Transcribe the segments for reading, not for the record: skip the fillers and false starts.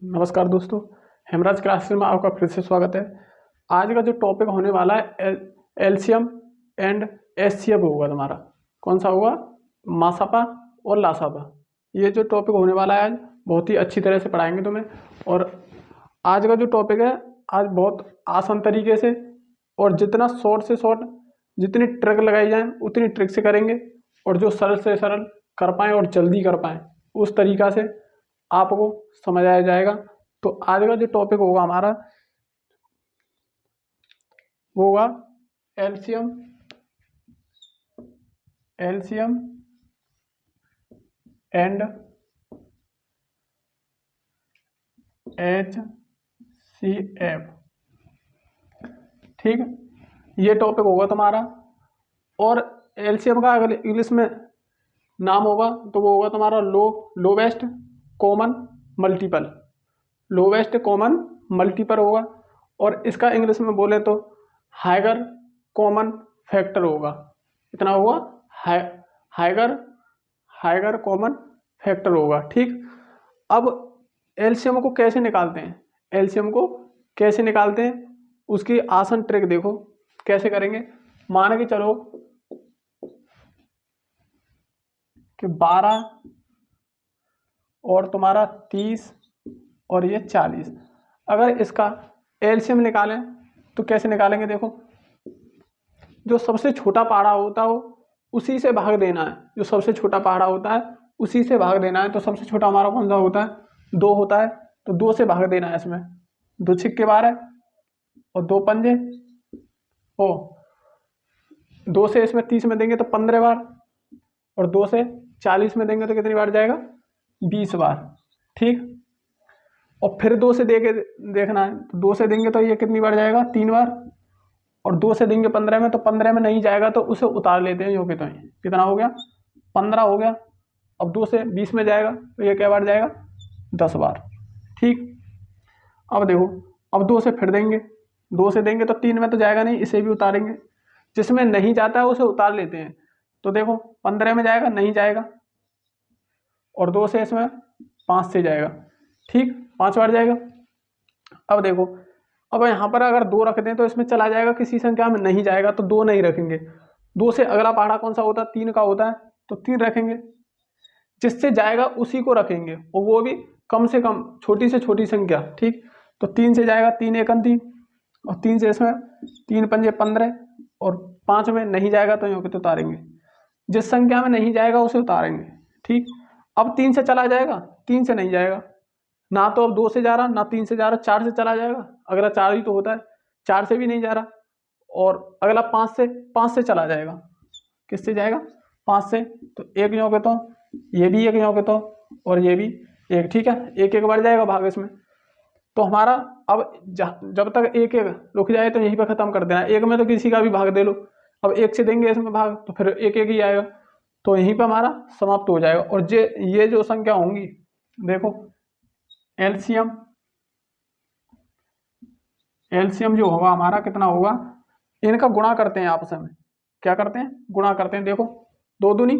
नमस्कार दोस्तों, हेमराज क्लासेस में आपका फिर से स्वागत है। आज का जो टॉपिक होने वाला है एलसीएम एंड एचसीएफ होगा तुम्हारा। कौन सा होगा? मासापा और लासापा। ये जो टॉपिक होने वाला है आज बहुत ही अच्छी तरह से पढ़ाएंगे तुम्हें। और आज का जो टॉपिक है आज बहुत आसान तरीके से और जितना शॉर्ट से शॉर्ट जितनी ट्रिक लगाई जाए उतनी ट्रिक से करेंगे, और जो सरल से सरल कर पाएँ और जल्दी कर पाएँ उस तरीक़ा से आपको समझ आया जाएगा। तो आज का जो टॉपिक होगा हमारा वो होगा एलसीएम एंड एचसीएफ। ठीक, ये टॉपिक होगा तुम्हारा। और एलसीएम का अगर इंग्लिश में नाम होगा तो वो होगा तुम्हारा लोवेस्ट कॉमन मल्टीपल होगा। और इसका इंग्लिश में बोले तो हाइगर कॉमन फैक्टर होगा। इतना होगा हाइगर कॉमन फैक्टर होगा। ठीक, अब एलसीएम को कैसे निकालते हैं उसकी आसान ट्रिक देखो कैसे करेंगे। मान के चलो कि 12 और तुम्हारा 30 और ये 40। अगर इसका एलसीएम निकालें तो कैसे निकालेंगे? देखो, जो सबसे छोटा पहाड़ा होता है उसी से भाग देना है। जो सबसे छोटा पहाड़ा होता है उसी से भाग देना है। तो सबसे छोटा हमारा कौन सा होता है? 2 होता है। तो 2 से भाग देना है। इसमें 2 छिक्के 12 और 2 पंजे। ओ 2 से इसमें 30 में देंगे तो 15 बार, और 2 से 40 में देंगे तो कितनी बार जाएगा? 20 बार। ठीक, और फिर 2 से देखना है तो 2 से देंगे तो ये कितनी बार जाएगा? 3 बार। और 2 से देंगे 15 में तो 15 में नहीं जाएगा तो उसे उतार लेते हैं। यो तो कितना हो गया? 15 हो गया। अब 2 से 20 में जाएगा तो ये क्या बार जाएगा? 10 बार। ठीक, अब देखो, अब 2 से फिर देंगे। 2 से देंगे तो 3 में तो जाएगा नहीं, इसे भी उतारेंगे। जिसमें नहीं जाता है उसे उतार लेते हैं। तो देखो 15 में जाएगा? नहीं जाएगा। और 2 से इसमें 5 से जाएगा। ठीक, 5 बार जाएगा। अब देखो, अब यहाँ पर अगर 2 रख दें तो इसमें चला जाएगा, किसी संख्या में नहीं जाएगा तो 2 नहीं रखेंगे। 2 से अगला पहाड़ा कौन सा होता है? 3 का होता है। तो 3 रखेंगे। जिससे जाएगा उसी को रखेंगे, और वो भी कम से कम छोटी से छोटी संख्या। ठीक, तो 3 से जाएगा 3 एकम 3, और 3 से इसमें 3 पंजे 15, और 5 में नहीं जाएगा तो यूँ तो उतारेंगे। जिस संख्या में नहीं जाएगा उसे उतारेंगे। ठीक, अब 3 से चला जाएगा? 3 से नहीं जाएगा ना, तो अब 2 से जा रहा ना 3 से जा रहा, 4 से चला जाएगा। अगला 4 ही तो होता है, 4 से भी नहीं जा रहा। और अगला 5 से चला जाएगा। किससे जाएगा? 5 से। तो एक यों के तो ये भी एक यों के तो और ये भी एक। ठीक है, एक एक बार जाएगा भाग इसमें। तो हमारा अब जब तक एक एक रुक जाए तो यहीं पर खत्म कर देना। एक में तो किसी का भी भाग दे लो। अब 1 से देंगे इसमें भाग तो फिर एक एक ही आएगा, तो यहीं पर हमारा समाप्त हो जाएगा। और ये जो संख्या होंगी, देखो एलसीएम जो होगा हमारा कितना होगा? इनका गुणा करते हैं आपस में। क्या करते हैं? गुणा करते हैं। देखो, 2 दूनी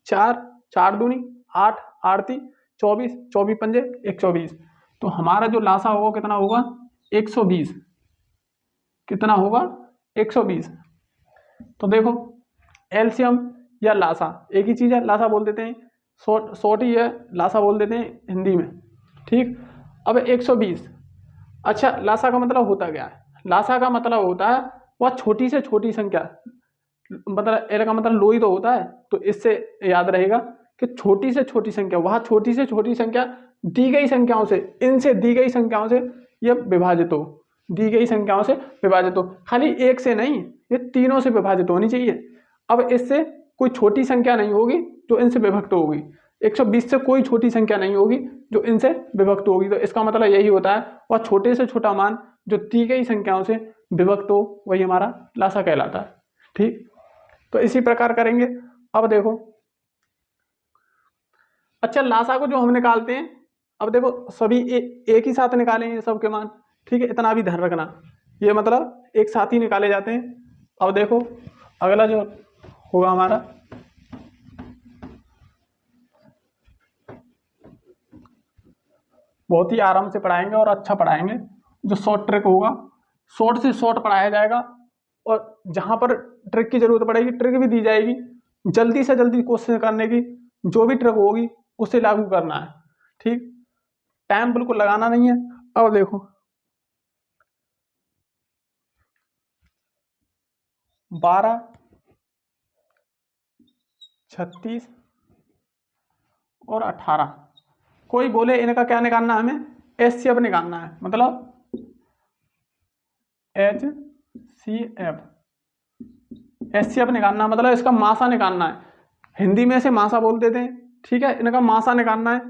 4, 4 दूनी 8, 8 ती 24, 24 पंजे 120। तो हमारा जो लासा होगा कितना होगा? 120। कितना होगा? 120। तो देखो, एलसीएम या लासा एक ही चीज है। लासा बोल देते हैं, शॉर्ट ही है, लासा बोल देते हैं हिंदी में। ठीक, अब 120। अच्छा, लासा का मतलब होता क्या है? लासा का मतलब होता है वह छोटी से छोटी संख्या। मतलब एल का मतलब लो ही तो होता है। तो इससे याद रहेगा कि छोटी से छोटी संख्या, वह छोटी से छोटी संख्या दी गई संख्याओं से, इनसे दी गई संख्याओं से ये विभाजित हो। दी गई संख्याओं से विभाजित हो, खाली एक से नहीं, ये तीनों से विभाजित होनी चाहिए। अब इससे कोई छोटी संख्या नहीं होगी जो इनसे विभक्त होगी। 120 से कोई छोटी संख्या नहीं होगी जो इनसे विभक्त होगी। तो इसका मतलब यही होता है वह छोटे से छोटा मान जो दी गई संख्याओं से विभक्त हो वही हमारा लासा कहलाता है। ठीक, तो इसी प्रकार करेंगे। अब देखो, अच्छा लासा को जो हम निकालते हैं, अब देखो सभी एक ही साथ निकालेंगे सबके मान। ठीक है, इतना भी ध्यान रखना, ये मतलब एक साथ ही निकाले जाते हैं। अब देखो अगला जो होगा हमारा, बहुत ही आराम से पढ़ाएंगे और अच्छा पढ़ाएंगे। जो शॉर्ट ट्रिक होगा शॉर्ट से शॉर्ट पढ़ाया जाएगा, और जहाँ पर ट्रिक की जरूरत पड़ेगी ट्रिक भी दी जाएगी। जल्दी से जल्दी क्वेश्चन करने की जो भी ट्रिक होगी उसे लागू करना है। ठीक, टाइम बिल्कुल लगाना नहीं है। अब देखो 12, 36 और 18, कोई बोले इनका क्या निकालना है, हमें HCF निकालना है, मतलब HCF निकालना है, मतलब इसका मासा निकालना है। हिंदी में से मासा बोल देते हैं, ठीक है। इनका मासा निकालना है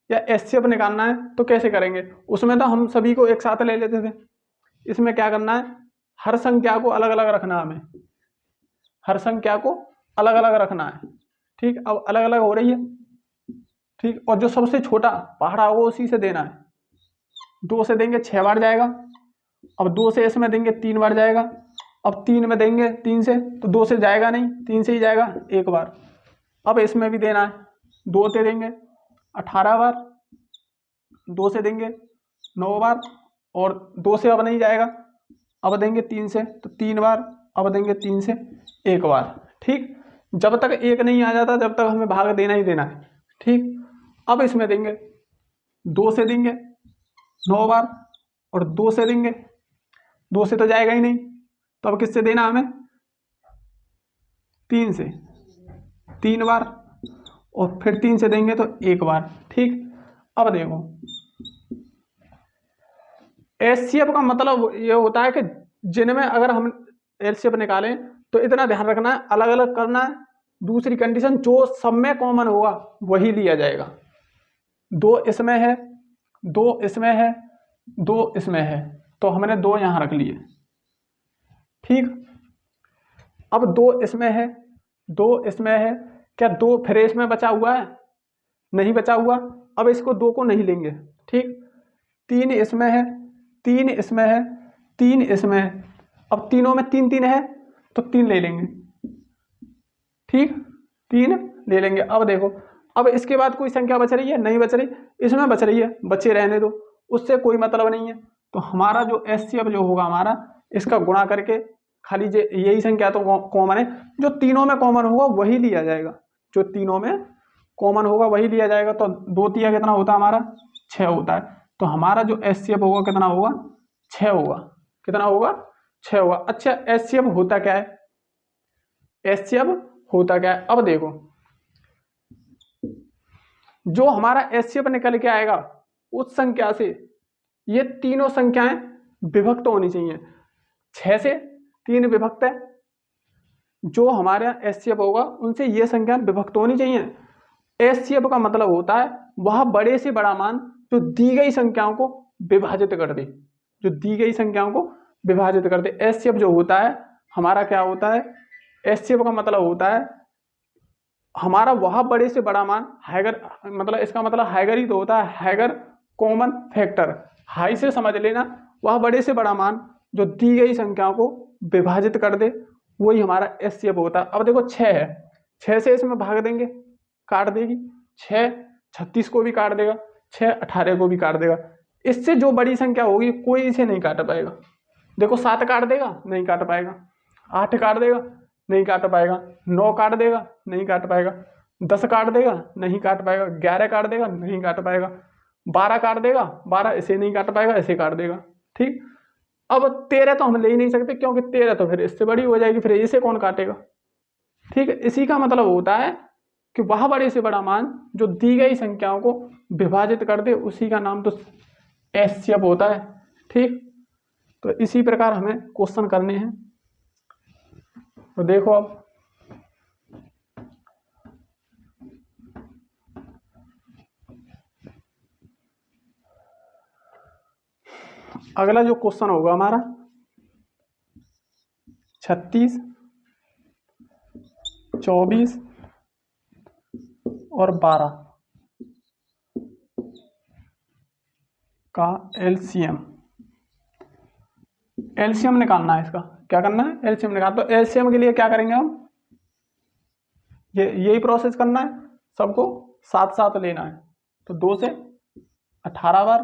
या HCF निकालना है तो कैसे करेंगे, उसमें तो हम सभी को एक साथ ले लेते थे। इसमें क्या करना है, हर संख्या को अलग अलग रखना है हमें, हर संख्या को अलग अलग रखना है। ठीक, अब अलग अलग हो रही है। ठीक, और जो सबसे छोटा पहाड़ा होगा उसी से देना है। 2 से देंगे 6 बार जाएगा, अब 2 से इसमें देंगे 3 बार जाएगा, अब 3 में देंगे 3 से तो 2 से जाएगा नहीं, 3 से ही जाएगा 1 बार। अब इसमें भी देना है, 2 से देंगे 18 बार, 2 से देंगे 9 बार, और 2 से अब नहीं जाएगा, अब देंगे 3 से तो 3 बार, अब देंगे 3 से 1 बार। ठीक, जब तक 1 नहीं आ जाता जब तक हमें भाग देना ही देना है। ठीक, अब इसमें देंगे 2 से देंगे 9 बार, और 2 से देंगे, 2 से तो जाएगा ही नहीं, तो अब किससे देना हमें, 3 से 3 बार, और फिर 3 से देंगे तो 1 बार। ठीक, अब देखो HCF का मतलब ये होता है कि जिनमें अगर हम HCF निकालें तो इतना ध्यान रखना है, अलग अलग करना है। दूसरी कंडीशन, जो सब में कॉमन होगा वही लिया जाएगा। 2 इसमें है, 2 इसमें है, 2 इसमें है, तो हमने 2 यहां रख लिए। ठीक, अब 2 इसमें है, 2 इसमें है, क्या 2 फिर इसमें बचा हुआ है, नहीं बचा हुआ, अब इसको 2 को नहीं लेंगे। ठीक, 3 इसमें है, 3 इसमें है, 3 इसमें है, अब तीनों में 3 3 है तो 3 ले लेंगे। ठीक, 3 ले लेंगे। अब देखो, अब इसके बाद कोई संख्या बच रही है, नहीं बच रही, इसमें बच रही है, बचे रहने दो, उससे कोई मतलब नहीं है। तो हमारा जो HCF जो होगा हमारा, इसका गुणा करके खाली यही संख्या तो कॉमन है, जो तीनों में कॉमन होगा वही लिया जाएगा, जो तीनों में कॉमन होगा वही लिया जाएगा। तो 2 तिया कितना होता है हमारा, 6 होता है। तो हमारा जो HCF होगा कितना होगा, 6 होगा। कितना होगा, 6 होगा। अच्छा, HCF होता क्या है, HCF होता क्या है, अब देखो जो हमारा HCF निकल के आएगा उस संख्या से ये तीनों संख्याएं विभक्त होनी चाहिए। 6 से 3 विभक्त है, जो हमारे HCF होगा उनसे ये संख्या विभक्त होनी चाहिए। HCF का मतलब होता है वह बड़े से बड़ा मान जो दी गई संख्याओं को विभाजित कर दे, जो दी गई संख्याओं को विभाजित कर दे। HCF जो होता है हमारा क्या होता है, HCF का मतलब होता है हमारा वह बड़े से बड़ा मान, हाइगर मतलब इसका मतलब हाइगर ही तो होता है, हाइगर कॉमन फैक्टर, हाई से समझ लेना, वह बड़े से बड़ा मान जो दी गई संख्याओं को विभाजित कर दे, वही हमारा HCF होता है। अब देखो 6 है, 6 से इसमें भाग देंगे, काट देगी, 6 36 को भी काट देगा, 6 18 को भी काट देगा। इससे जो बड़ी संख्या होगी कोई इसे नहीं काट पाएगा। देखो 7 काट देगा, नहीं काट पाएगा, 8 काट देगा, नहीं काट पाएगा, 9 काट देगा, नहीं काट पाएगा, 10 काट देगा, नहीं काट पाएगा, 11 काट देगा, नहीं काट पाएगा, 12 काट देगा, 12 इसे नहीं काट पाएगा, इसे काट देगा। ठीक, अब 13 तो हम ले ही नहीं सकते क्योंकि 13 तो फिर इससे बड़ी हो जाएगी, फिर इसे कौन काटेगा। ठीक है, इसी का मतलब होता है कि वह बड़े से बड़ा मान जो दी गई संख्याओं को विभाजित कर दे, उसी का नाम तो HCF होता है। ठीक, तो इसी प्रकार हमें क्वेश्चन करने हैं। तो देखो अब अगला जो क्वेश्चन होगा हमारा 36, 24 और 12 का एलसीएम निकालना है। इसका क्या करना है, एलसीएम निकालना। तो एलसीएम के लिए क्या करेंगे हम, यही प्रोसेस करना है, सबको साथ साथ लेना है। तो 2 से 18 बार,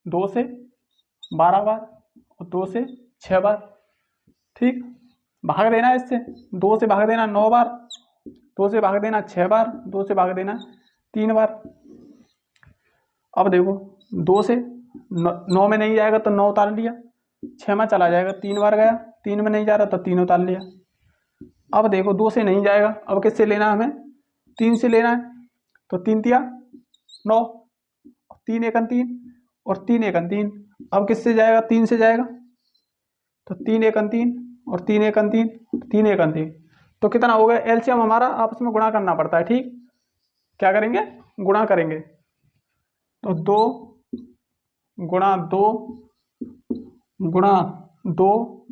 2 से 12 बार और 2 से 6 बार। ठीक, भाग देना है इससे, 2 से भाग देना 9 बार, 2 से भाग देना 6 बार, 2 से भाग देना 3 बार। अब देखो 2 से 9 में नहीं जाएगा तो 9 उतार लिया, 6 में चला जाएगा 3 बार गया, 3 में नहीं जा रहा तो 3 उतार लिया। अब देखो 2 से नहीं जाएगा, अब किससे लेना है हमें, 3 से लेना है। तो 3 तिया 9, 3 एकन 3 और 3 एकन 3। अब किससे जाएगा, 3 से जाएगा, तो 3 एकन 3 और 3 एकन 3, 3 एकन 3। तो कितना हो गया, एलसीएम हमारा आपस में गुणा करना पड़ता है। ठीक, क्या करेंगे, गुणा करेंगे। तो 2 गुणा 2 गुणा 2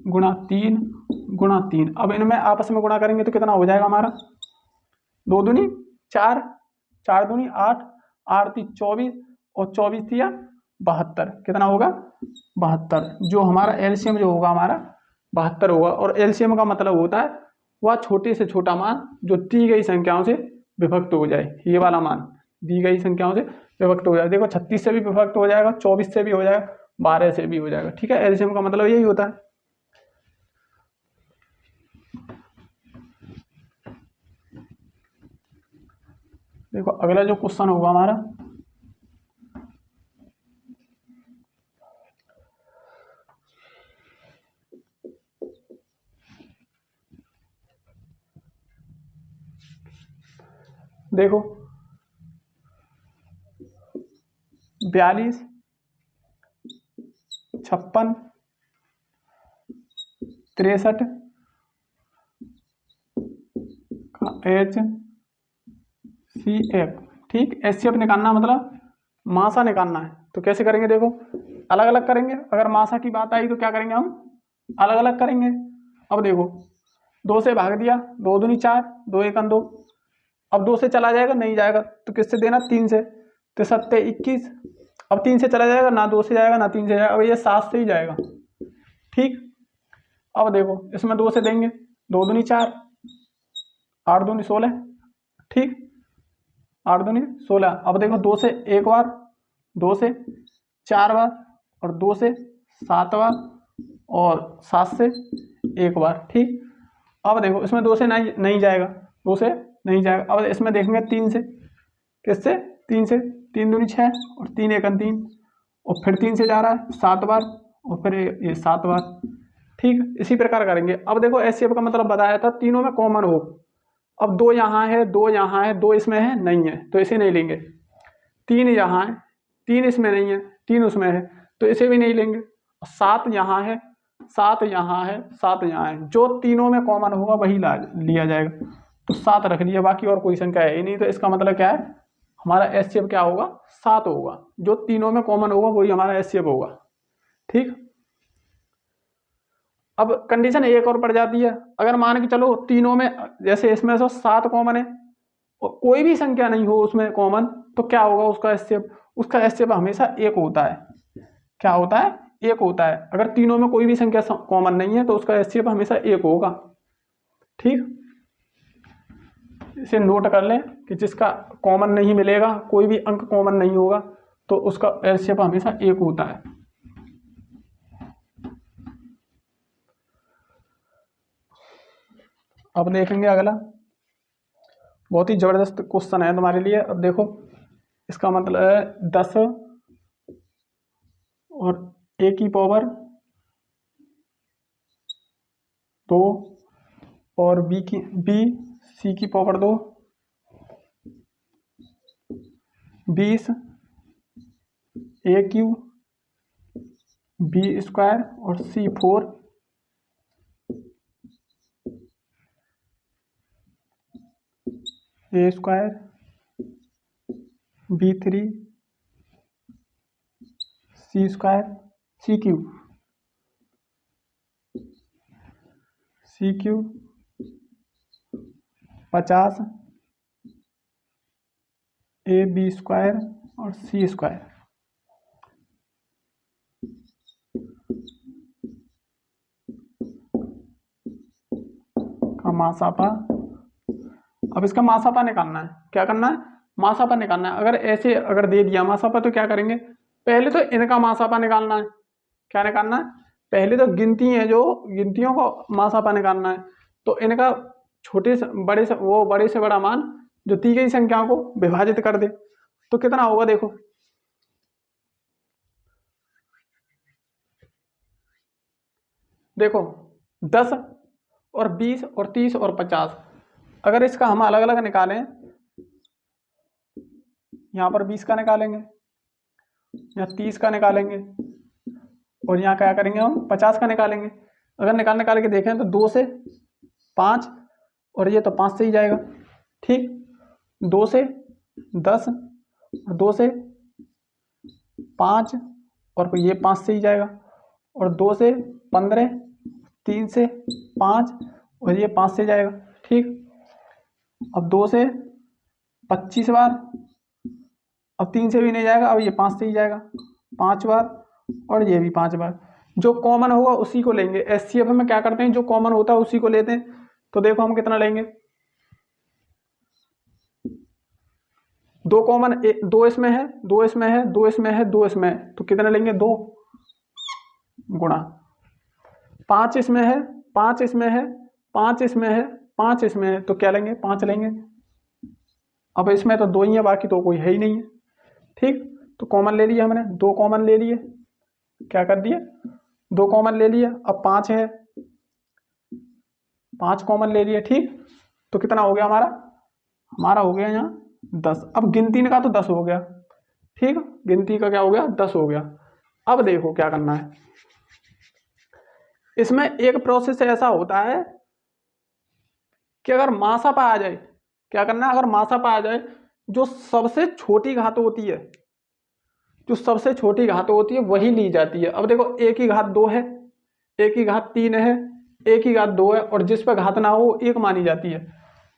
गुणा 3 गुणा 3। अब इनमें आपस में गुणा करेंगे तो कितना हो जाएगा हमारा, 2 दूनी 4, 4 दूनी 8, 8 ती 24 और 24 तिया 72। कितना होगा, 72। जो हमारा एलसीएम जो होगा हमारा 72 होगा। और एलसीएम का मतलब होता है वह छोटे से छोटा मान जो दी गई संख्याओं से विभक्त हो जाए। ये वाला मान दी गई संख्याओं से विभक्त हो जाए। देखो 36 से भी विभक्त हो जाएगा, 24 से भी हो जाएगा, 12 से भी हो जाएगा। ठीक है, एलसीएम का मतलब यही होता है। देखो अगला जो क्वेश्चन होगा हमारा, देखो 42, 56, 63 का HCF। ठीक, HCF निकालना मतलब मासा निकालना है। तो कैसे करेंगे, देखो अलग अलग करेंगे। अगर मासा की बात आई तो क्या करेंगे, हम अलग अलग करेंगे। अब देखो 2 से भाग दिया, 2 दूनी 4, 2 एकन 2। अब 2 से चला जाएगा, नहीं जाएगा तो किससे देना, 3 से। तो 7 21। अब 3 से चला जाएगा, ना 2 से जाएगा ना 3 से जाएगा, अब ये 7 से ही जाएगा। ठीक, अब देखो इसमें 2 से देंगे, 2 दूनी 4, 8 दूनी 16। ठीक, 8 दूनी 16। अब देखो 2 से एक बार, 2 से 4 बार और 2 से 7 बार और 7 से एक बार। ठीक, अब देखो इसमें 2 से नहीं जाएगा, 2 से नहीं जाएगा। अब इसमें देखेंगे 3 से, किससे, 3 से। 3 दूनी 6 और 3 एकन 3 और फिर 3 से जा रहा है 7 बार और फिर ये 7 बार। ठीक, इसी प्रकार करेंगे। अब देखो एचसीएफ का मतलब बताया था तीनों में कॉमन हो। अब 2 यहाँ है, 2 यहाँ है, 2 इसमें है, नहीं है तो इसे नहीं लेंगे। 3 यहाँ है, 3 इसमें नहीं है, 3 उसमें है तो इसे भी नहीं लेंगे। 7 यहाँ है, 7 यहाँ है, 7 यहाँ है, जो तीनों में कॉमन होगा वही लिया जाएगा। तो 7 रख लिया, बाकी और कोई संख्या है ही नहीं। तो इसका मतलब क्या है, हमारा एचसीएफ क्या होगा, 7 होगा। जो तीनों में कॉमन होगा वही हमारा एचसीएफ होगा। ठीक, अब कंडीशन एक और पड़ जाती है। अगर मान के चलो तीनों में, जैसे इसमें से 7 कॉमन है और कोई भी संख्या नहीं हो उसमें कॉमन, तो क्या होगा उसका एचसीएफ, उसका एचसीएफ हमेशा 1 होता है। क्या होता है, 1 होता है। अगर तीनों में कोई भी संख्या कॉमन नहीं है तो उसका एचसीएफ हमेशा 1 होगा। ठीक, इसे नोट कर लें कि जिसका कॉमन नहीं मिलेगा, कोई भी अंक कॉमन नहीं होगा, तो उसका एलसीएफ हमेशा 1 होता है। अब देखेंगे अगला, बहुत ही जबरदस्त क्वेश्चन है तुम्हारे लिए। अब देखो इसका मतलब है 10 और a की पावर 2 और b c की power 2, 20 a cube b square और c 4 a square b 3 c square c cube 50 a b square और c स्क्वायर का मासापा। अब इसका मासापा निकालना है। क्या करना है, मासापा निकालना है। अगर ऐसे अगर दे दिया मासापा तो क्या करेंगे, पहले तो इनका मासापा निकालना है। क्या निकालना है, पहले तो गिनती है जो गिनतियों को मासापा निकालना है। तो इनका छोटे से बड़े से वो बड़े से बड़ा मान जो दी गई संख्या को विभाजित कर दे तो कितना होगा। देखो देखो 10 और 20 और 30 और 50, अगर इसका हम अलग अलग निकालें, यहाँ पर 20 का निकालेंगे, यहाँ 30 का निकालेंगे और यहाँ क्या करेंगे हम 50 का निकालेंगे। अगर निकाल के देखें तो 2 से 5 और ये तो 5 से ही जाएगा। ठीक, 2 से 10 और 2 से 5 और ये 5 से ही जाएगा और 2 से 15, 3 से 5 और ये 5 से जाएगा। ठीक, अब 2 से 25 बार, अब 3 से भी नहीं जाएगा, अब ये 5 से ही जाएगा 5 बार और ये भी 5 बार। जो कॉमन होगा उसी को लेंगे। एचसीएफ में क्या करते हैं, जो कॉमन होता है उसी को लेते हैं। तो देखो हम कितना लेंगे, 2 कॉमन, 2 इसमें है, 2 इसमें है, 2 इसमें है, 2 इसमें है, तो कितना लेंगे 2 गुणा 5 इसमें है, 5 इसमें है, 5 इसमें है, 5 इसमें है, तो क्या लेंगे 5 लेंगे। अब इसमें तो 2 ही है, बाकी तो कोई है ही नहीं है। ठीक, तो कॉमन ले लिए हमने, 2 कॉमन ले लिए, क्या कर दिए 2 कॉमन ले लिए। अब 5 है, 5 कॉमन ले लिए। ठीक, तो कितना हो गया हमारा हो गया यहाँ 10। अब गिनती का तो 10 हो गया। ठीक, गिनती का क्या हो गया 10 हो गया। अब देखो क्या करना है, इसमें एक प्रोसेस ऐसा होता है कि अगर मासापा आ जाए, क्या करना है, अगर मासापा आ जाए, जो सबसे छोटी घात होती है, जो सबसे छोटी घात होती है वही ली जाती है। अब देखो एक ही घात 2 है, एक ही घात 3 है, एक ही घात 2 है और जिस पर घात ना हो 1 मानी जाती है।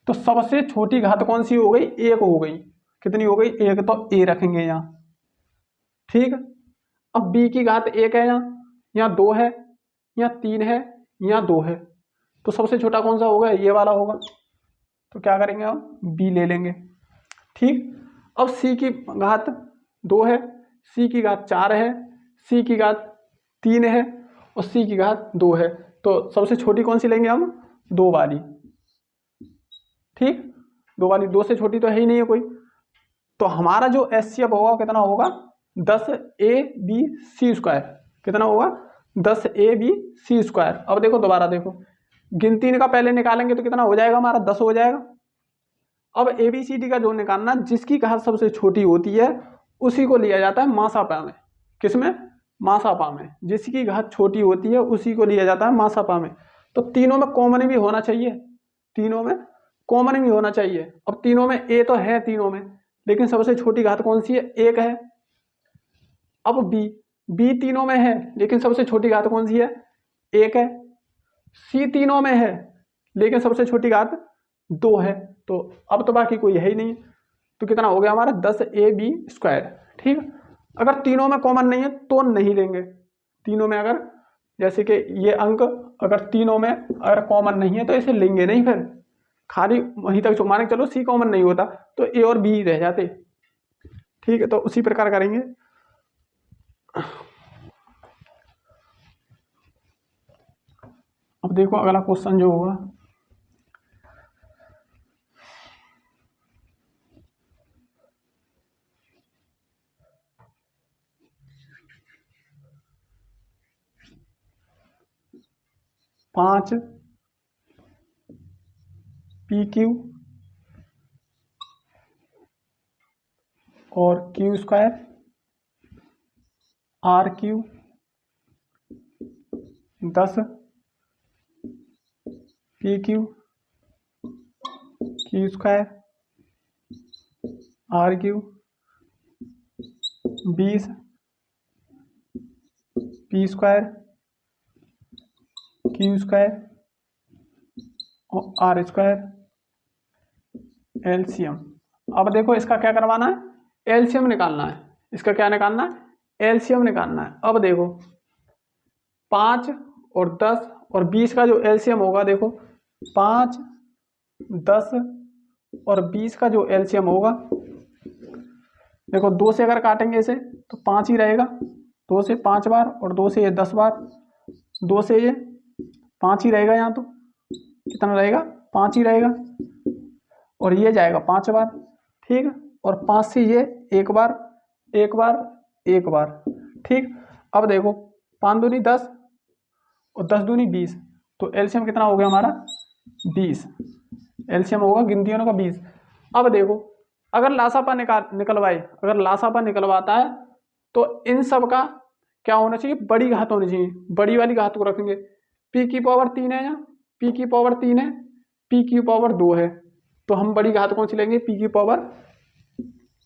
तो सबसे छोटी घात कौन सी हो गई, 1 हो गई। कितनी हो गई 1, तो ए रखेंगे यहाँ। ठीक, अब बी की घात 1 है, यहाँ 2 है, यहाँ 3 है, यहाँ 2 है, तो सबसे छोटा कौन सा होगा, ये वाला होगा। तो क्या करेंगे हम बी ले लेंगे। ठीक, अब सी की घात 2 है, सी की घात 4 है, सी की घात 3 है और सी की घात 2 है, तो सबसे छोटी कौन सी लेंगे हम, 2 वाली। ठीक, 2 वाली, 2 से छोटी तो है ही नहीं है कोई। तो हमारा जो एचसीएफ होगा कितना होगा 10ab(c²). कितना होगा 10ab(c²). अब देखो दोबारा देखो, गिनती का पहले निकालेंगे तो कितना हो जाएगा हमारा 10 हो जाएगा। अब एबीसीडी का जो निकालना, जिसकी घात सबसे छोटी होती है उसी को लिया जाता है मासापा में। किसमें, मासापा में। जिसकी घात छोटी होती है उसी को लिया जाता है मासापा में। तो तीनों में कॉमन भी होना चाहिए, तीनों में कॉमन भी होना चाहिए। अब तीनों में ए तो है तीनों में, लेकिन सबसे छोटी घात कौन सी है, 1 है। अब बी तीनों में है लेकिन सबसे छोटी घात कौन सी है, 1 है। सी तीनों में है लेकिन सबसे छोटी घात 2 है। तो अब तो बाकी कोई है ही नहीं, तो कितना हो गया हमारा 10ab²। ठीक, अगर तीनों में कॉमन नहीं है तो नहीं लेंगे। तीनों में अगर जैसे कि ये अंक अगर तीनों में अगर कॉमन नहीं है तो इसे लेंगे नहीं, फिर खाली वहीं तक माने चलो सी कॉमन नहीं होता तो ए और बी रह जाते। ठीक है, तो उसी प्रकार करेंगे। अब देखो अगला क्वेश्चन जो होगा, पांच PQ और Q² RQ 10 PQ Q² RQ 20 P² Q² और R² LCM। अब देखो इसका क्या करवाना है, LCM निकालना है। इसका क्या निकालना है, LCM निकालना है। अब देखो 5 और 10 और 20 का जो LCM होगा, देखो 5, 10 और 20 का जो LCM होगा देखो 2 से अगर काटेंगे इसे तो 5 ही रहेगा, 2 से 5 बार, और 2 से ये 10 बार, 2 से ये 5 ही रहेगा, यहाँ तो कितना रहेगा, 5 ही रहेगा, और ये जाएगा 5 बार, ठीक है, और 5 से ये एक बार, एक बार, एक बार, ठीक। अब देखो 5 दूनी 10 और 10 दूनी 20, तो एलसीएम कितना हो गया हमारा, 20, एलसीएम होगा गिनतियों का 20। अब देखो अगर लासापा निकलवाए, अगर लासापा निकलवाता है तो इन सब का क्या होना चाहिए, बड़ी घात होनी चाहिए, बड़ी वाली घात को रखेंगे, पी की पावर 3 है, यहाँ पी की पावर 3 है, पी की पावर 2 है, तो हम बड़ी घात कौन सी लेंगे, पी की पावर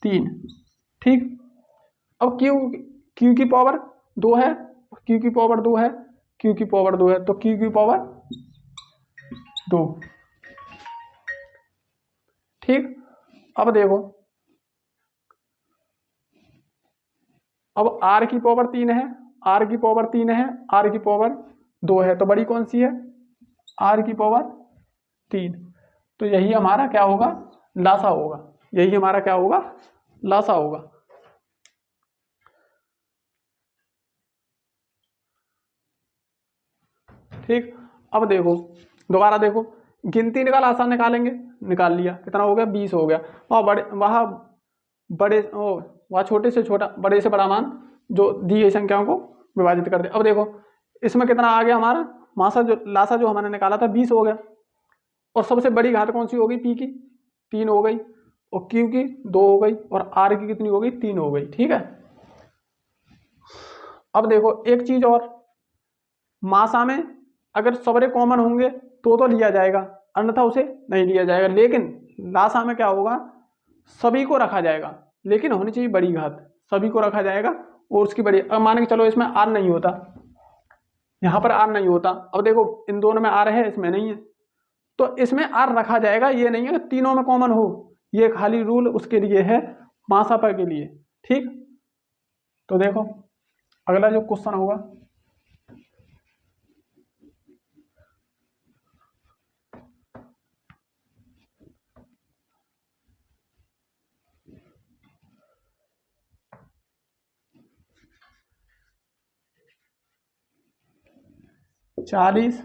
3, ठीक। अब क्यू, क्यू की पावर 2 है, क्यू की पावर 2 है, क्यू की पावर 2 है, तो क्यू की पावर 2, ठीक। अब देखो अब आर की पावर 3 है, आर की पावर 3 है, आर की पावर 2 है, तो बड़ी कौन सी है, आर की पावर 3, तो यही हमारा क्या होगा, लासा होगा, यही हमारा क्या होगा, लासा होगा। ठीक। अब देखो दोबारा देखो, गिनती निकाल, आसान निकालेंगे, निकाल लिया, कितना हो गया, 20 हो गया, वहाँ बड़े वहाँ छोटे से छोटा, बड़े से बड़ा मान जो दी गई संख्याओं को विभाजित कर दे। अब देखो इसमें कितना आ गया हमारा, मासा जो लासा जो हमने निकाला था 20 हो गया, और सबसे बड़ी घात कौन सी हो गई, पी की 3 हो गई, और क्यू की 2 हो गई, और आर की कितनी हो गई, 3 हो गई, ठीक है। अब देखो एक चीज और, मासा में अगर सबरे कॉमन होंगे तो लिया जाएगा, अन्यथा उसे नहीं लिया जाएगा, लेकिन लासा में क्या होगा, सभी को रखा जाएगा, लेकिन होनी चाहिए बड़ी घात, सभी को रखा जाएगा, और उसकी बड़ी, अब मान के चलो इसमें आर नहीं होता, यहाँ पर आर नहीं होता, अब देखो इन दोनों में आर है, इसमें नहीं है, तो इसमें आर रखा जाएगा, ये नहीं है कि तीनों में कॉमन हो, ये खाली रूल उसके लिए है, मासापा के लिए, ठीक। तो देखो अगला जो क्वेश्चन होगा, चालीस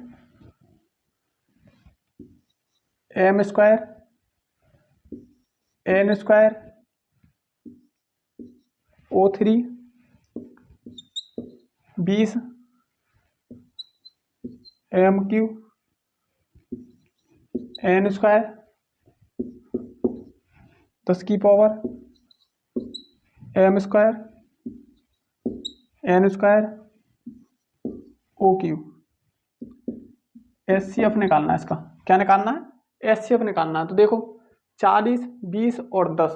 M square N square O3 20 M Q N square 10 की power M square N square OQ। SCF निकालना है, इसका क्या निकालना है, SCF निकालना है। तो देखो 40 20 और 10,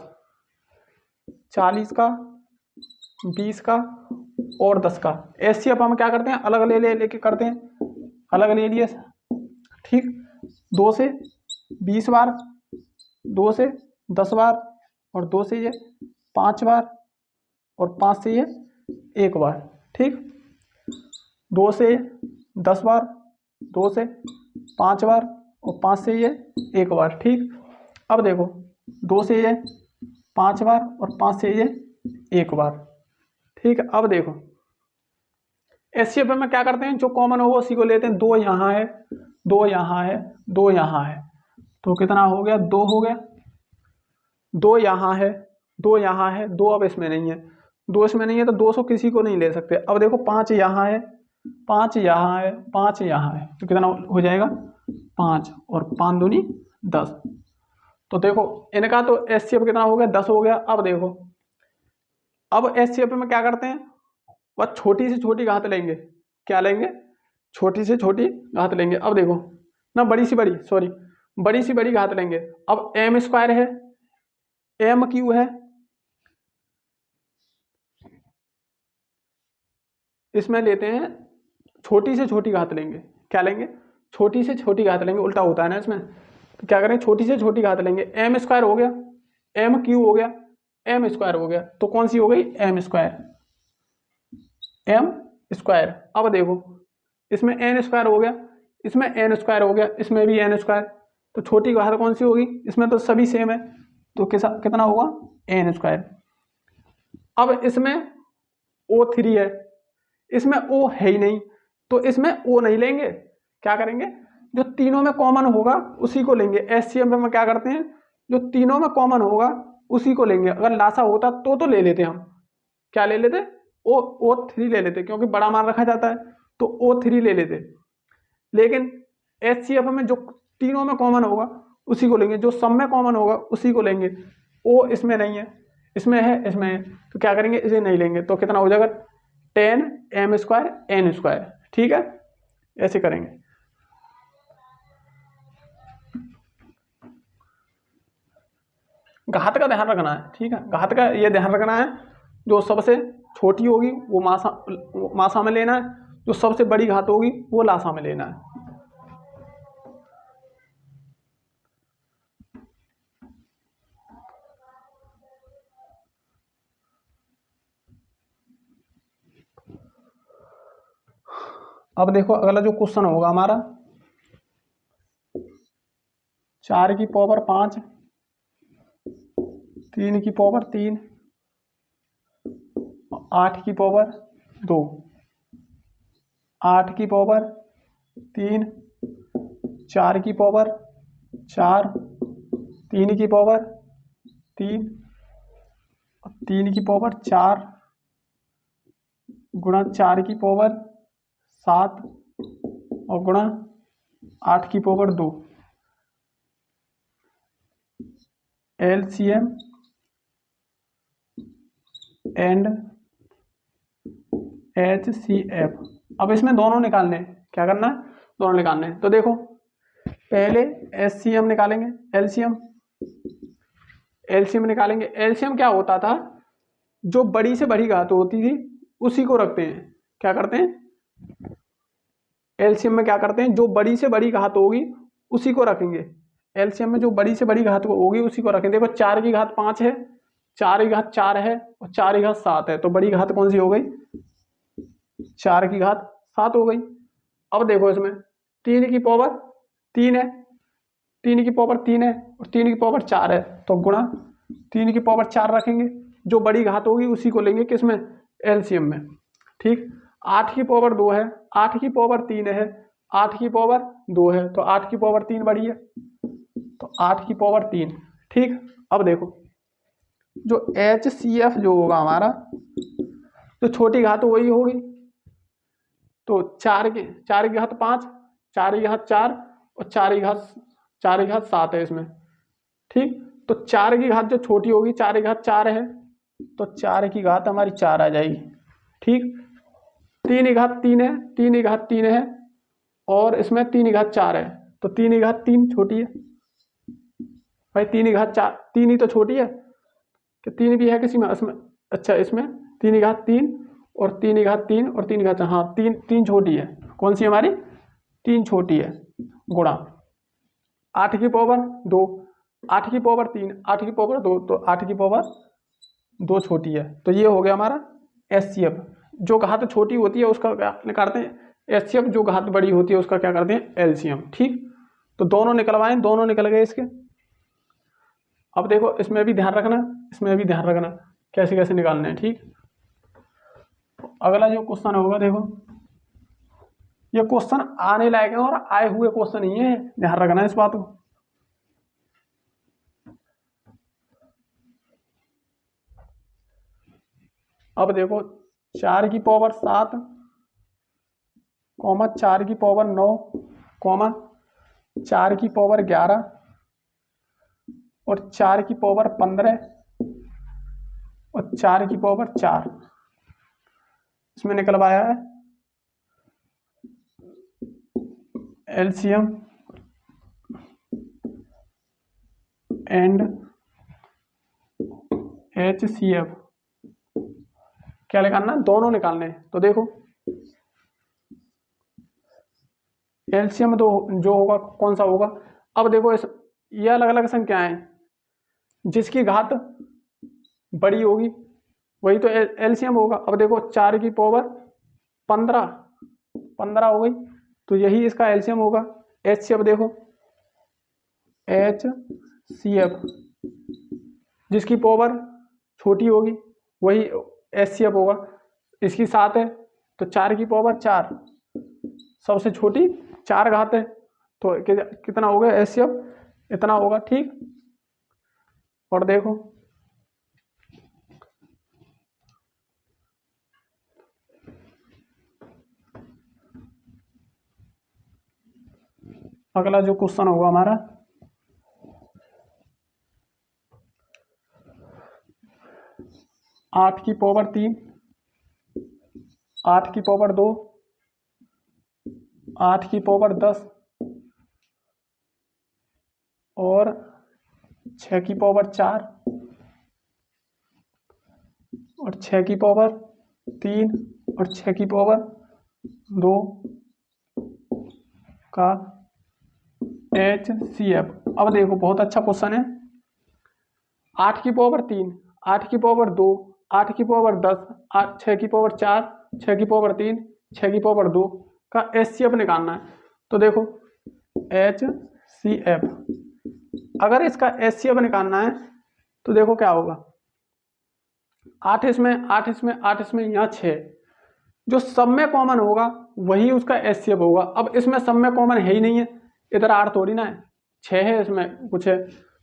40 का 20 का और 10 का SCF हम क्या करते हैं, अलग लेके करते हैं, अलग ले लिए, ठीक। 2 से 20 बार, 2 से 10 बार, और 2 से ये 5 बार, और 5 से ये 1 बार, ठीक। 2 से 10 बार, 2 से 5 बार, और 5 से ये 1 बार, ठीक। अब देखो 2 से ये 5 बार, और 5 से ये 1 बार, ठीक है। अब देखो SCF में क्या करते हैं, जो कॉमन हो उसी को लेते हैं, 2 यहाँ है, 2 यहाँ है, 2 यहाँ है, तो कितना हो गया, 2 हो गया, 2 यहाँ है, 2 यहाँ है, 2 अब इसमें नहीं है, 2 इसमें नहीं है, तो 200 किसी को नहीं ले सकते। अब देखो 5 यहाँ है, 5 यहाँ है, 5 यहाँ है, तो कितना हो जाएगा, 5 और 5 दूनी 10, तो देखो इनका तो SCF कितना हो गया, 10 हो गया। अब देखो अब SCF में क्या करते हैं, वह छोटी से छोटी घात लेंगे, क्या लेंगे, छोटी से छोटी घात लेंगे। अब देखो ना, बड़ी सी बड़ी, सॉरी, बड़ी सी बड़ी घात लेंगे। अब एम स्क्वायर है, एम क्यू है, इसमें लेते हैं छोटी से छोटी घात लेंगे, क्या लेंगे, छोटी से छोटी घात लेंगे, उल्टा होता है ना इसमें, तो क्या करें, छोटी से छोटी घात लेंगे, एम स्क्वायर हो गया, एम क्यू हो गया, एम स्क्वायर हो गया, तो कौन सी हो गई, एम स्क्वायर, एम स्क्वायर। अब देखो इसमें एन स्क्वायर हो गया, इसमें एन स्क्वायर हो गया, इसमें भी एन स्क्वायर, तो छोटी घात कौन सी होगी, इसमें तो सभी सेम है, तो कितना होगा, एन स्क्वायर। अब इसमें O3 है, इसमें O है ही नहीं, तो इसमें O नहीं लेंगे, क्या करेंगे, जो तीनों में कॉमन होगा उसी को लेंगे। HCl में क्या करते हैं, जो तीनों में कॉमन होगा उसी को लेंगे। अगर लासा होता तो ले लेते हम, क्या ले लेते, O3 ले लेते, क्योंकि बड़ा मान रखा जाता है तो O3 ले लेते। लेकिन HCl में जो तीनों में कॉमन होगा उसी को लेंगे, जो सब में कॉमन होगा उसी को लेंगे। O इसमें नहीं है, इसमें है, इसमें है, तो क्या करेंगे, इसे नहीं लेंगे। तो कितना हो जाएगा, 10m² n²। ठीक है, ऐसे करेंगे। घात का ध्यान रखना है, ठीक है, घात का ये ध्यान रखना है, जो सबसे छोटी होगी वो मासा में लेना है, जो सबसे बड़ी घात होगी वो लासा में लेना है। अब देखो अगला जो क्वेश्चन होगा हमारा, 4 की पावर 5, 3 की पावर 3, 8 की पावर 2, 8 की पावर 3, 4 की पावर 4, 3 की पावर 3, 3 की पावर 4 गुणा 4 की पावर 7 और गुणा 8 की पावर 2। LCM and HCF। अब इसमें दोनों निकालने हैं, क्या करना है, दोनों निकालने हैं। तो देखो पहले HCM निकालेंगे, LCM निकालेंगे। LCM क्या होता था, जो बड़ी से बड़ी घात होती थी उसी को रखते हैं, क्या करते हैं, LCM में क्या करते हैं, जो बड़ी से बड़ी घात होगी उसी को रखेंगे। LCM में जो बड़ी से बड़ी घात होगी उसी को रखेंगे। देखो 4 की घात 5 है, 4 की घात 4 है और 4 की घात 7 है, तो बड़ी घात कौन सी हो गई, 4 की घात 7 हो गई। अब देखो इसमें 3 की पावर 3 है, 3 की पावर 3 है और 3 की पावर 4 है, तो गुणा 3 की पावर 4 रखेंगे, जो बड़ी घात होगी उसी को लेंगे, किसमें, LCM में। ठीक, 8 की पावर 2 है, 8 की पावर 3 है, 8 की पावर 2 है, तो 8 की पावर 3 बड़ी है, तो 8 की पावर 3। ठीक, अब देखो जो HCF जो होगा हमारा, जो छोटी घात वही होगी, तो 4 की घात 5, 4 की घात 4 और 4 की घात 7 है इसमें। ठीक, तो 4 की घात जो छोटी होगी 4 की घात 4 है, तो 4 की घात हमारी 4 आ जाएगी। ठीक, 3 की घात 3 है, 3 की घात 3 है और इसमें 3 की घात 4 है, तो 3 की घात 3 छोटी है भाई, 3 की घात 4, 3 ही तो छोटी है, कि 3 भी है किसी में इसमें, अच्छा इसमें 3 की घात 3 और 3 की घात 3 और 3 की घात, हाँ 3 छोटी है, कौन सी हमारी, 3 छोटी है, गुणा 8 की पावर 2, 8 की पावर 3, 8 की पावर 2, तो 8 की पावर 2 छोटी है। तो ये हो गया हमारा HCF। जो घात छोटी होती है उसका क्या निकालते हैं, HCF, जो घात बड़ी होती है उसका क्या करते हैं, LCM। ठीक, तो दोनों निकलवाएं, दोनों निकल गए इसके। अब देखो इसमें भी ध्यान रखना, इसमें भी ध्यान रखना कैसे कैसे निकालने हैं। ठीक, अगला जो क्वेश्चन होगा, देखो ये क्वेश्चन आने लायक है और आए हुए क्वेश्चन ही है, ध्यान रखना इस बात को। अब देखो 4 की पावर 7, 4 की पावर 9, 4 की पावर 11 और 4 की पावर 15 और 4 की पावर 4, इसमें निकलवाया है LCM एंड HCF। क्या निकालना, दोनों निकालने हैं। तो देखो LCM तो जो होगा कौन सा होगा, अब देखो ये अलग अलग संख्याएं हैं, जिसकी घात बड़ी होगी वही तो LCM होगा। अब देखो 4 की पावर 15 हो गई, तो यही इसका LCM होगा। HCF देखो, HCF जिसकी पावर छोटी होगी वही HCF होगा। इसकी 7 है तो 4 की पावर 4, सबसे छोटी 4 घात है तो कितना होगा HCF, इतना होगा। ठीक, और देखो अगला जो क्वेश्चन होगा हमारा, 8 की पावर 3, 8 की पावर 2, 8 की पावर 10 और 6 की पावर 4 और 6 की पावर 3 और 6 की पावर 2 का HCF। अब देखो बहुत अच्छा क्वेश्चन है। 8 की पावर 3, 8 की पावर 2, 8 की पावर 10, 6 की पावर 4, 6 की पावर 3, 6 की पावर 2 का HCF निकालना है। तो देखो HCF, अगर इसका HCF निकालना है तो देखो क्या होगा, 8 इसमें, 8 इसमें, 8 इसमें, यहाँ 6, जो सब में कॉमन होगा वही उसका HCF होगा। अब इसमें सब में कॉमन है ही नहीं है, इधर 8 थोड़ी ना है, 6 है, इसमें कुछ है,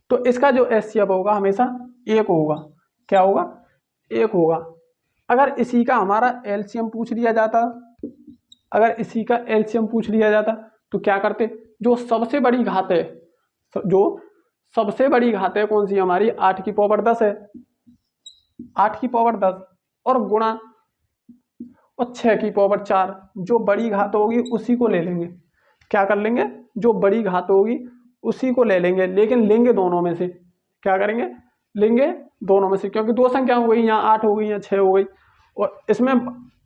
तो इसका जो HCF होगा हमेशा 1 होगा। क्या होगा, 1 होगा। अगर इसी का हमारा LCM पूछ लिया जाता, अगर इसी का LCM पूछ लिया जाता तो क्या करते, जो सबसे बड़ी घात है, जो सबसे बड़ी घात है कौन सी हमारी, 8 की पावर 10 है, 8 की पावर 10 और गुणा और 6 की पावर 4, जो बड़ी घात होगी उसी को ले लेंगे। क्या कर लेंगे, जो बड़ी घात होगी उसी को ले लेंगे, लेकिन लेंगे दोनों में से। क्या करेंगे, लेंगे दोनों में से, क्योंकि दो संख्या हो गई, यहाँ 8 हो गई, यहाँ 6 हो गई, और इसमें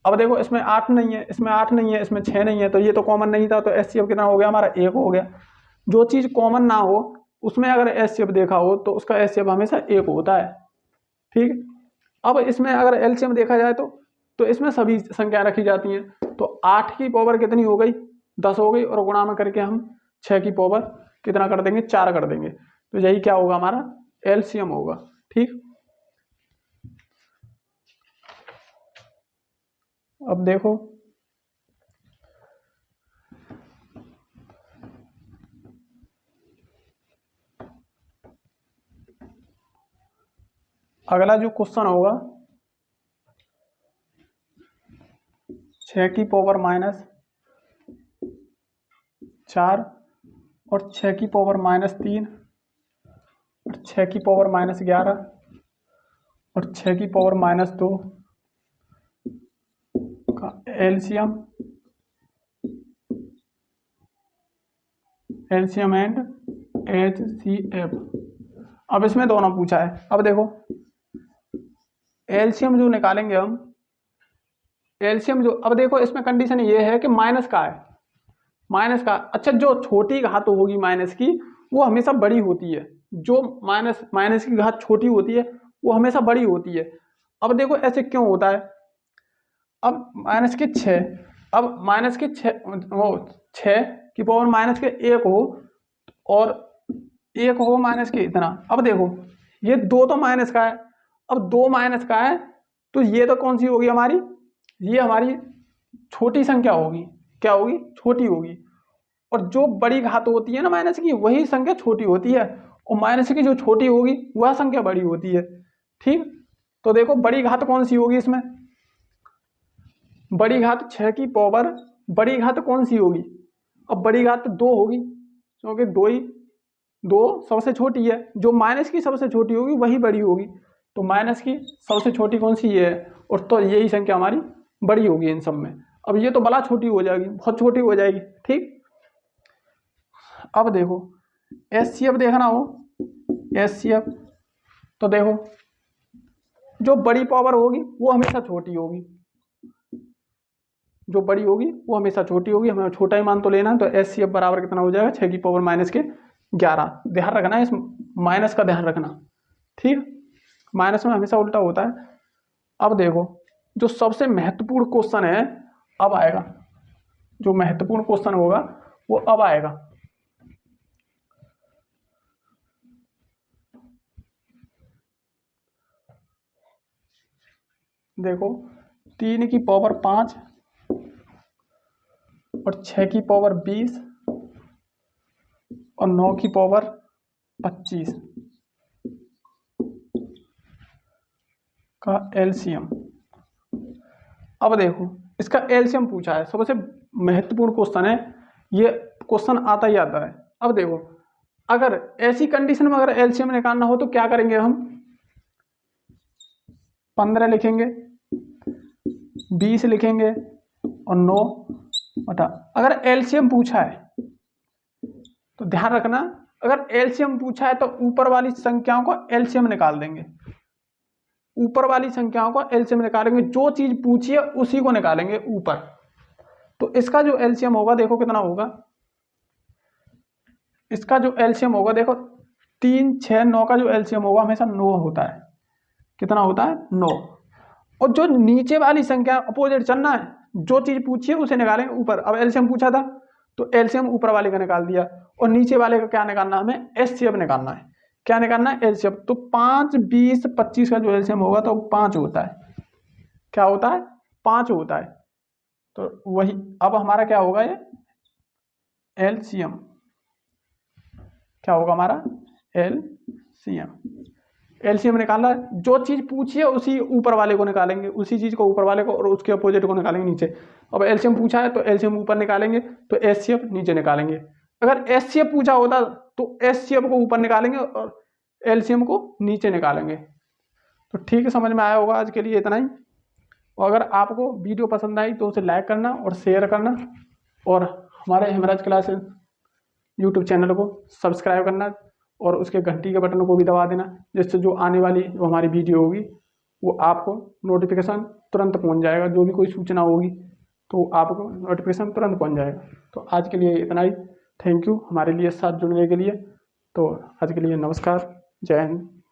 अब देखो इसमें 8 नहीं है, इसमें 8 नहीं है, इसमें 6 नहीं है, तो ये तो कॉमन नहीं था, तो HCF कितना हो गया हमारा, 1 हो गया। जो चीज़ कॉमन ना हो उसमें अगर HCF देखा हो तो उसका HCF हमेशा 1 होता है। ठीक, अब इसमें अगर LCM देखा जाए तो इसमें सभी संख्या रखी जाती हैं, तो 8 की पावर कितनी हो गई, 10 हो गई, और गुणा में करके हम 6 की पावर कितना कर देंगे, 4 कर देंगे, तो यही क्या होगा हमारा LCM होगा। ठीक, अब देखो अगला जो क्वेश्चन होगा, 6 की पावर -4 और 6 की पावर -3 और 6 की पावर -11 और 6 की पावर -2 का एलसीएम एंड HCF। अब इसमें दोनों पूछा है। अब देखो एलसीएम जो निकालेंगे हम, एलसीएम जो, अब देखो इसमें कंडीशन ये है कि माइनस का है, माइनस का, अच्छा जो छोटी घात होगी माइनस की वो हमेशा बड़ी होती है, जो माइनस की घात छोटी होती है वो हमेशा बड़ी होती है। अब देखो ऐसे क्यों होता है, अब माइनस के 6, अब माइनस के 6, वो 6 की पावर माइनस के 1 हो और 1 हो माइनस के इतना, अब देखो ये 2 तो माइनस का है, अब 2 माइनस का है तो ये तो कौन सी होगी हमारी, ये हमारी छोटी संख्या होगी, क्या होगी, छोटी होगी, और जो बड़ी घात होती है ना माइनस की वही संख्या छोटी होती है, और माइनस की जो छोटी होगी वह संख्या बड़ी होती है। ठीक, तो देखो बड़ी घात कौन सी होगी इसमें, बड़ी घात 6 की पावर, बड़ी घात कौन सी होगी, अब बड़ी घात 2 होगी, क्योंकि दो सबसे छोटी है, जो माइनस की सबसे छोटी होगी वही बड़ी होगी, तो माइनस की सबसे छोटी कौन सी ये है, और तो यही संख्या हमारी बड़ी होगी इन सब में। अब ये तो बड़ा छोटी हो जाएगी, बहुत छोटी हो जाएगी। ठीक, अब देखो HCF देखना हो, HCF तो देखो जो बड़ी पावर होगी वो हमेशा छोटी होगी, जो बड़ी होगी वो हमेशा छोटी होगी, हमें छोटा ही मान तो लेना है, तो HCF बराबर कितना हो जाएगा, 6 की पावर माइनस के 11। ध्यान रखना है, इस माइनस का ध्यान रखना। ठीक, माइनस में हमेशा उल्टा होता है। अब देखो जो सबसे महत्वपूर्ण क्वेश्चन है अब आएगा, जो महत्वपूर्ण क्वेश्चन होगा वो अब आएगा। देखो 3 की पावर 5 और 6 की पावर 20 और 9 की पावर 25 का एलसीएम। अब देखो इसका एलसीएम पूछा है, सबसे महत्वपूर्ण क्वेश्चन है ये, क्वेश्चन आता ही आता है। अब देखो अगर ऐसी कंडीशन में अगर एलसीएम निकालना हो तो क्या करेंगे हम, 15 लिखेंगे, 20 लिखेंगे और 9 बटा, अगर एलसीएम पूछा है तो ध्यान रखना, अगर एलसीएम पूछा है तो ऊपर वाली संख्याओं को एलसीएम निकाल देंगे, ऊपर वाली संख्याओं को एलसीएम निकालेंगे, जो चीज पूछी है उसी को निकालेंगे ऊपर। तो इसका जो एलसीएम होगा देखो कितना होगा, इसका जो एलसीएम होगा देखो 3, 6, 9 का जो एलसीएम होगा हमेशा 9 होता है। कितना होता है, 9। और जो नीचे वाली संख्या अपोजिट चलना है, जो चीज पूछी है उसे निकालेंगे ऊपर। अब एलसीएम पूछा था तो एलसीएम ऊपर वाले का निकाल दिया, और नीचे वाले का क्या निकालना, हमें एचसीएफ निकालना है। क्या निकालना है, एलसीएम। तो 5, 20, 25 का जो एलसीएम होगा तो 5 होता है। क्या होता है, 5 होता है। तो वही अब हमारा क्या होगा, ये एलसीएम क्या होगा हमारा, एलसीएम। एलसीएम निकालना, जो चीज पूछी है उसी ऊपर वाले को निकालेंगे, उसी चीज को ऊपर वाले को, और उसके अपोजिट को निकालेंगे नीचे। अब एलसीएम पूछा है तो एलसीएम ऊपर निकालेंगे, तो एचसीएफ नीचे निकालेंगे। अगर एचसीएफ पूछा होता तो एचसीएफ को ऊपर निकालेंगे और एलसीएम को नीचे निकालेंगे। तो ठीक है, समझ में आया होगा। आज के लिए इतना ही। और अगर आपको वीडियो पसंद आई तो उसे लाइक करना और शेयर करना, और हमारे हिमराज क्लासेस यूट्यूब चैनल को सब्सक्राइब करना, और उसके घंटी के बटन को भी दबा देना, जिससे जो आने वाली जो हमारी वीडियो होगी वो आपको नोटिफिकेशन तुरंत पहुंच जाएगा। जो भी कोई सूचना होगी तो आपको नोटिफिकेशन तुरंत पहुंच जाएगा। तो आज के लिए इतना ही। थैंक यू हमारे लिए साथ जुड़ने के लिए। तो आज के लिए नमस्कार, जय हिंद।